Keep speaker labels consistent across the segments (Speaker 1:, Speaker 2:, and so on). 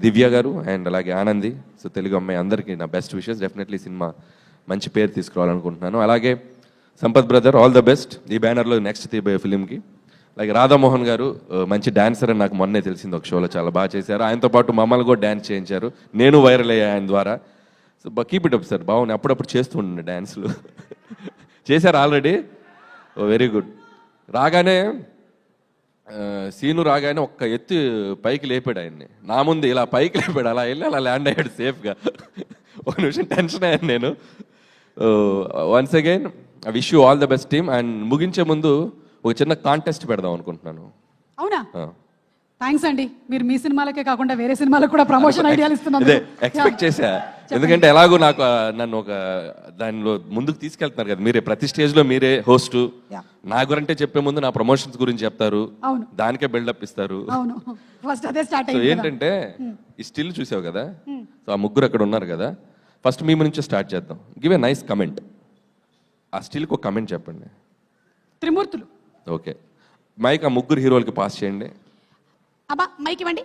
Speaker 1: దివ్య గారు అండ్ అలాగే ఆనంది, సో తెలుగు అమ్మాయి, అందరికీ నా బెస్ట్ విషెస్. డెఫినెట్లీ సినిమా మంచి పేరు తీసుకురావాలనుకుంటున్నాను. అలాగే Sampath brother, all the best ఈ బ్యానర్లో నెక్స్ట్ తీయబోయే ఫిలింకి. అలాగే రాధామోహన్ గారు మంచి డాన్సర్ అని నాకు మొన్నే తెలిసింది, ఒక షోలో చాలా బాగా చేశారు. ఆయనతో పాటు మమ్మల్ని కూడా డ్యాన్స్ చేయించారు, నేను వైరల్ అయ్యా ఆయన ద్వారా. So keep it up sir, బాగున్నాయి. అప్పుడప్పుడు చేస్తూ ఉండండి డ్యాన్స్లు. చేశారు ఆల్రెడీ, వెరీ గుడ్. రాగానే సీను రాగానే ఒక్క ఎత్తు పైకి లేపాడు ఆయన్ని, నా ముందు ఇలా పైకి లేపాడు, అలా వెళ్ళి అలా ల్యాండ్ అయ్యాడు సేఫ్గా. ఒక నిమిషం టెన్షన్ అయ్యాను నేను. Once again I wish you all the best team. And ముగించే ముందు ఒక చిన్న కాంటెస్ట్ పెడదాం అనుకుంటున్నాను.
Speaker 2: అవునా? థ్యాంక్స్ అండి, మీరు మీ సినిమాలకే కాకుండా వేరే సినిమాలకు కూడా ప్రమోషన్ ఐడియాలు ఇస్తున్నారు.
Speaker 1: అదే ఎక్స్పెక్ట్ చేశా, ఎందుకంటే ఎలాగో నాకు నన్ను ఒక దానిలో ముందుకు తీసుకెళ్తున్నారు కదా మీరే, ప్రతి స్టేజ్లో మీరే హోస్ట్. నా గురంటే చెప్పే ముందు నా ప్రమోషన్స్ గురించి చెప్తారు, దానికే బిల్డప్ ఇస్తారు.
Speaker 2: ఫస్ట్ అదే స్టార్ట్
Speaker 1: సో ఏంటంటే ఈ స్టిల్ చూసావు కదా, సో ఆ ముగ్గురు అక్కడ ఉన్నారు కదా, ఫస్ట్ మీ నుంచి స్టార్ట్ చేద్దాం. Give a nice comment. ఆ స్టిల్కి ఒక కమెంట్ చెప్పండి.
Speaker 2: త్రిమూర్తులు.
Speaker 1: ఓకే, మైక్ ఆ ముగ్గురు హీరోలకి పాస్ చేయండి.
Speaker 2: అబ్బా మైక్ ఇవ్వండి.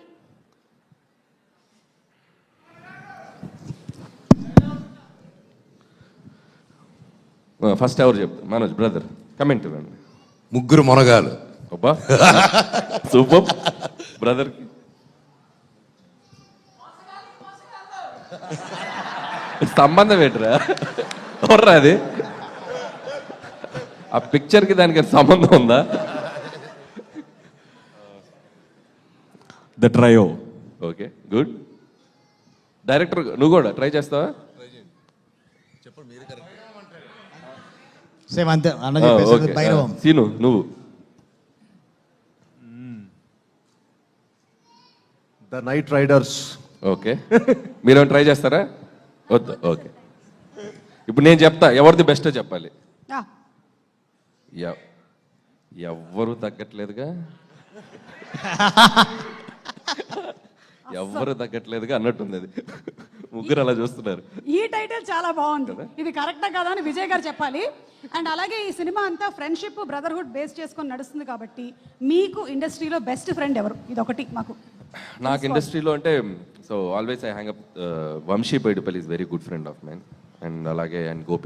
Speaker 1: ఫస్ట్ ఎవరు చెప్తారు? మనోజ్ బ్రదర్ కమెంట్ ఇవ్వండి.
Speaker 3: ముగ్గురు మొనగాలు.
Speaker 1: అబ్బా సూపర్ బ్రదర్. సంబంధం ఏంట్రా, ఎవర్రా అది? ఆ పిక్చర్కి దానికి సంబంధం ఉందా?
Speaker 4: The trio.
Speaker 1: Okay good. Director నువ్వు కూడా ట్రై చేస్తావా?
Speaker 5: సేమ్ అంతే అన్న చెప్పేసి భైరవం.
Speaker 1: సీను నువ్వు.
Speaker 6: The night riders.
Speaker 1: ఓకే, మీరేమైనా ట్రై చేస్తారా? వద్దు. ఓకే, ఇప్పుడు నేను చెప్తా, ఎవరిది బెస్టో చెప్పాలి. ఎవ్వరు తగ్గట్లేదుగా, ఎవ్వరు తగ్గట్లేదుగా అన్నట్టుంది అది. ముగ్గురు అలా చూస్తున్నారు.
Speaker 2: ఈ టైటిల్ చాలా బాగుంది, ఇది కరెక్టా కదా అని విజయ్ గారు చెప్పాలి. అండ్ అలాగే ఈ సినిమా అంతా ఫ్రెండ్షిప్ బ్రదర్హుడ్ బేస్ చేసుకొని నడుస్తుంది కాబట్టి మీకు ఇండస్ట్రీలో బెస్ట్ ఫ్రెండ్ ఎవరు? ఇది ఒకటి మాకు.
Speaker 1: నాకు ఇండస్ట్రీలో అంటే so always I hang up Vamshi Baidupalli is very good friend of mine. And అలాగే అండ్ గోపి